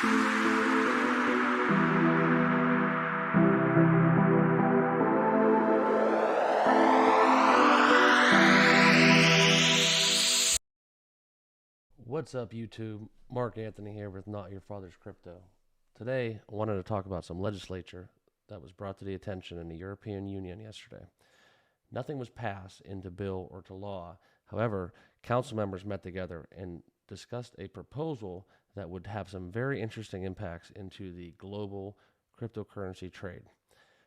What's up, YouTube? Mark Anthony here with Not Your Father's Crypto. Today, I wanted to talk about some legislature that was brought to the attention in the European Union yesterday. Nothing was passed into bill or to law. However, council members met together and discussed a proposal that would have some very interesting impacts into the global cryptocurrency trade.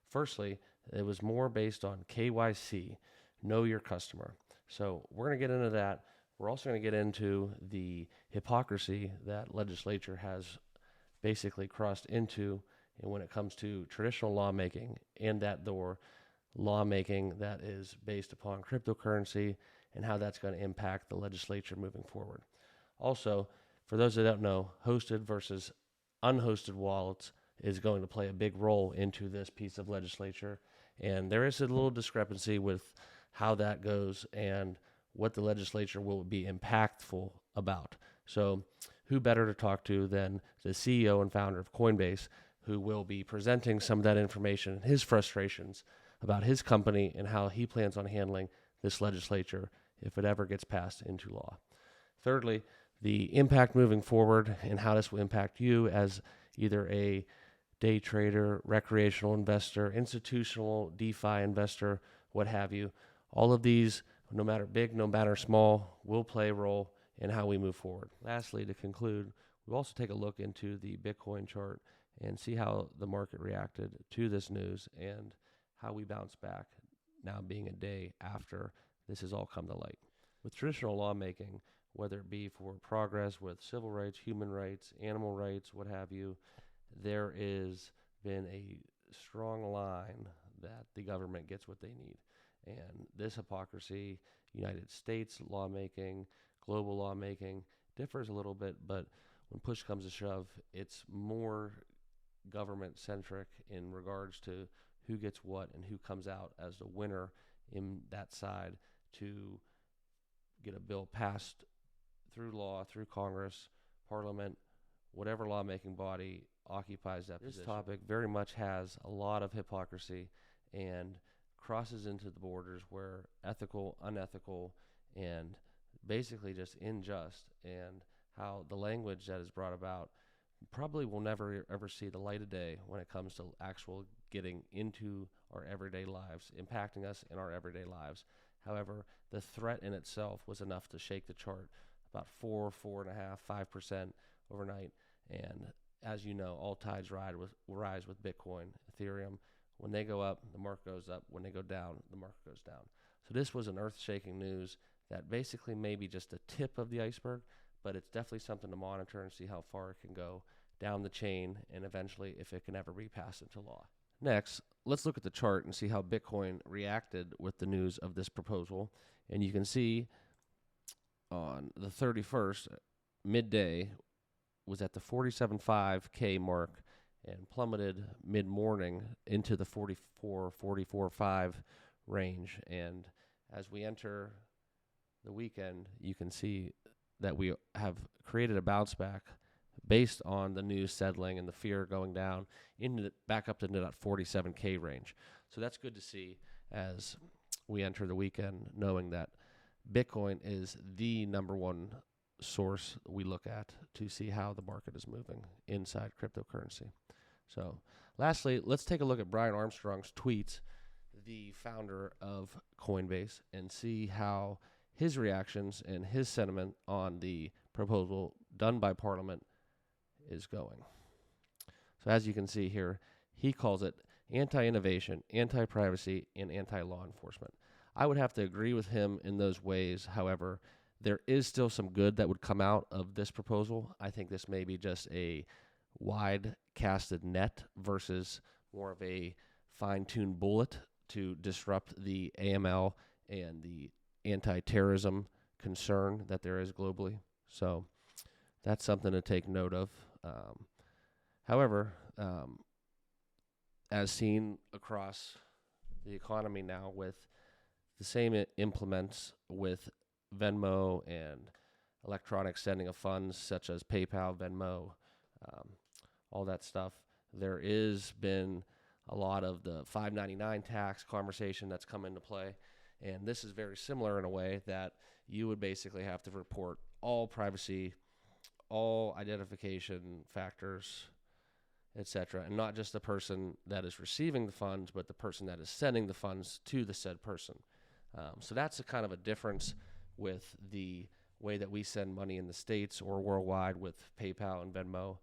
Firstly, it was more based on KYC, know your customer. So we're going to get into that. We're also going to get into the hypocrisy that legislature has basically crossed into, and when it comes to traditional lawmaking and that door lawmaking that is based upon cryptocurrency and how that's going to impact the legislature moving forward. Also, for those that don't know, hosted versus unhosted wallets is going to play a big role into this piece of legislature, and there is a little discrepancy with how that goes and what the legislature will be impactful about. So who better to talk to than the CEO and founder of Coinbase, who will be presenting some of that information and his frustrations about his company and how he plans on handling this legislature if it ever gets passed into law. Thirdly, the impact moving forward and how this will impact you as either a day trader, recreational investor, institutional DeFi investor, what have you. All of these, no matter big, no matter small, will play a role in how we move forward. Lastly, to conclude, we'll also take a look into the Bitcoin chart and see how the market reacted to this news and how we bounce back now being a day after this has all come to light. With traditional lawmaking, whether it be for progress with civil rights, human rights, animal rights, what have you, there is been a strong line that the government gets what they need. And this hypocrisy, United States lawmaking, global lawmaking, differs a little bit, but when push comes to shove, it's more government-centric in regards to who gets what and who comes out as the winner in that side to get a bill passed through law, through Congress, Parliament, whatever lawmaking body occupies that position. This topic very much has a lot of hypocrisy and crosses into the borders where ethical, unethical, and basically just unjust, and how the language that is brought about probably will never ever see the light of day when it comes to actual getting into our everyday lives, impacting us in our everyday lives. However, the threat in itself was enough to shake the chart about 4.5, 5% overnight. And as you know, all tides rise with Bitcoin, Ethereum. When they go up, the market goes up. When they go down, the market goes down. So this was an earth-shaking news that basically may be just a tip of the iceberg, but it's definitely something to monitor and see how far it can go down the chain and eventually if it can ever be passed into law. Next, let's look at the chart and see how Bitcoin reacted with the news of this proposal. And you can see on the 31st, midday, was at the 47.5K mark and plummeted mid-morning into the 44.5 range. And as we enter the weekend, you can see that we have created a bounce back based on the news settling and the fear going down back up to that 47K range. So that's good to see as we enter the weekend, knowing that Bitcoin is the number one source we look at to see how the market is moving inside cryptocurrency. So lastly, let's take a look at Brian Armstrong's tweets, the founder of Coinbase, and see how his reactions and his sentiment on the proposal done by Parliament is going. So as you can see here, he calls it anti-innovation, anti-privacy, and anti-law enforcement. I would have to agree with him in those ways. However, there is still some good that would come out of this proposal. I think this may be just a wide casted net versus more of a fine-tuned bullet to disrupt the AML and the anti-terrorism concern that there is globally. So that's something to take note of. However, as seen across the economy now with the same implements with Venmo and electronic sending of funds such as PayPal, Venmo, all that stuff. There is been a lot of the 599 tax conversation that's come into play. And this is very similar in a way that you would basically have to report all privacy, all identification factors, etc., and not just the person that is receiving the funds, but the person that is sending the funds to the said person. So that's a kind of a difference with the way that we send money in the States or worldwide with PayPal and Venmo.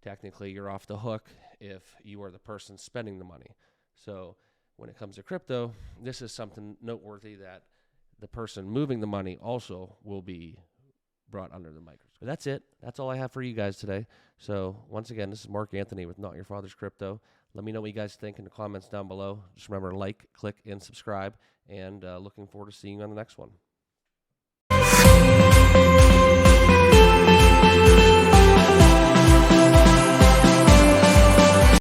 Technically, you're off the hook if you are the person spending the money. So when it comes to crypto, this is something noteworthy that the person moving the money also will be brought under the microscope. But that's it. That's all I have for you guys today. So once again, this is Mark Anthony with Not Your Father's Crypto. Let me know what you guys think in the comments down below. Just remember to like, click, and subscribe. And looking forward to seeing you on the next one.